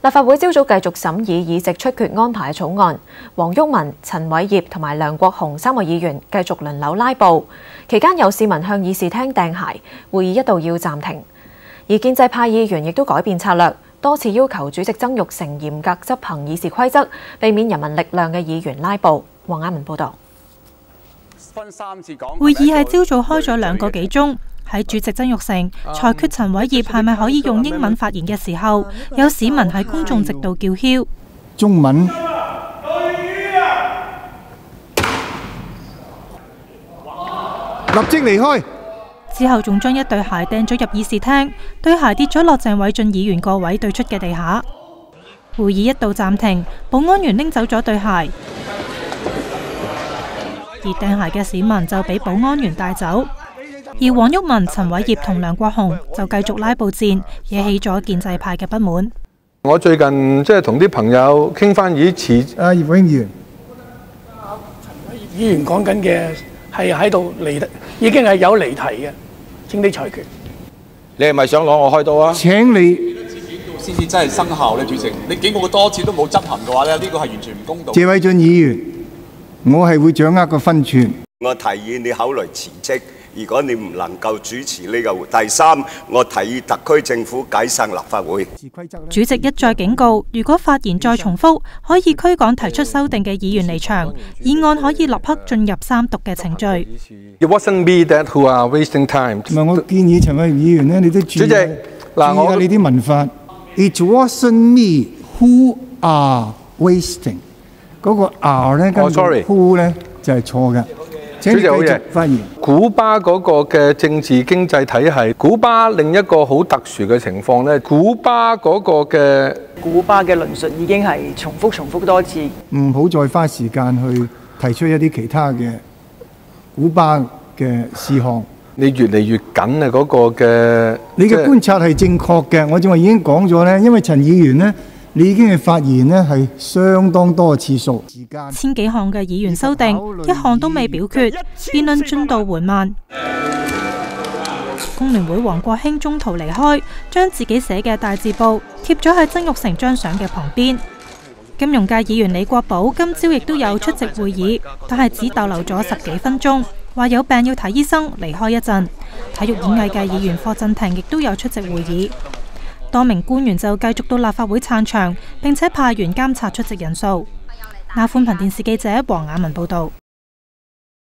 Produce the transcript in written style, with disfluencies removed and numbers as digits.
立法會朝早繼續審議議席出缺安排草案，黃毓民、陳偉業同埋梁國雄3個議員繼續輪流拉布，期間有市民向議事廳掟鞋，會議一度要暫停。而建制派議員亦都改變策略，多次要求主席曾鈺成嚴格執行議事規則，避免人民力量嘅議員拉布。黃雅文報導。會議係朝早開咗2個幾鐘。喺主席曾鈺成裁決陳偉業係咪可以用英文發言嘅時候，有市民喺公眾席度叫囂。中文。立即離開。之後仲將一對鞋掟咗入議事廳，對鞋跌咗落鄭偉俊議員個位對出嘅地下。會議一度暫停，保安員拎走咗對鞋，而掟鞋嘅市民就俾保安員帶走。而黃毓民、陳偉業同梁國雄就繼續拉布戰，惹起咗建制派嘅不滿。我最近即係同啲朋友傾翻以前，葉國興議員，陳偉業議員講緊嘅係喺度已經係有離題嘅，請你裁決。你係咪想攞我開刀啊？請你先至真係生效咧，主席。你警告多次都冇執行嘅話咧，呢個係完全唔公道。謝偉俊議員，我係會掌握個分寸。我提議你考慮辭職。如果你唔能夠主持呢個會，第三，我提議特區政府解散立法會。主席一再警告，如果發言再重複，可以驅趕提出修訂嘅議員離場，議案可以立刻進入3讀嘅程序。It wasn't me that who are wasting time。唔係，我建議陳偉業議員呢，你都注意下你啲文法。It wasn't me who are wasting。嗰個 are 咧跟住 who 咧就係錯嘅。主席好嘢，發言。古巴嗰個嘅政治經濟體系，古巴另一個好特殊嘅情況咧，古巴嗰個嘅論述已經係重複多次。唔好再花時間去提出一啲其他嘅古巴嘅事項。你越嚟越緊啊！嗰個嘅你嘅觀察係正確嘅，我正話已經講咗咧，因為陳議員呢。你已經係發言呢係相當多次數。千幾項嘅議員修訂，一項都未表決，辯論進度緩慢。工聯會黃國興中途離開，將自己寫嘅大字報貼咗喺曾鈺成張相嘅旁邊。金融界議員李國寶今朝亦都有出席會議，但係只逗留咗10幾分鐘，話有病要睇醫生，離開一陣。體育演藝界議員霍震霆亦都有出席會議。多名官員就繼續到立法會撐場，並且派員監察出席人數。亞寬頻電視記者黃雅文報道。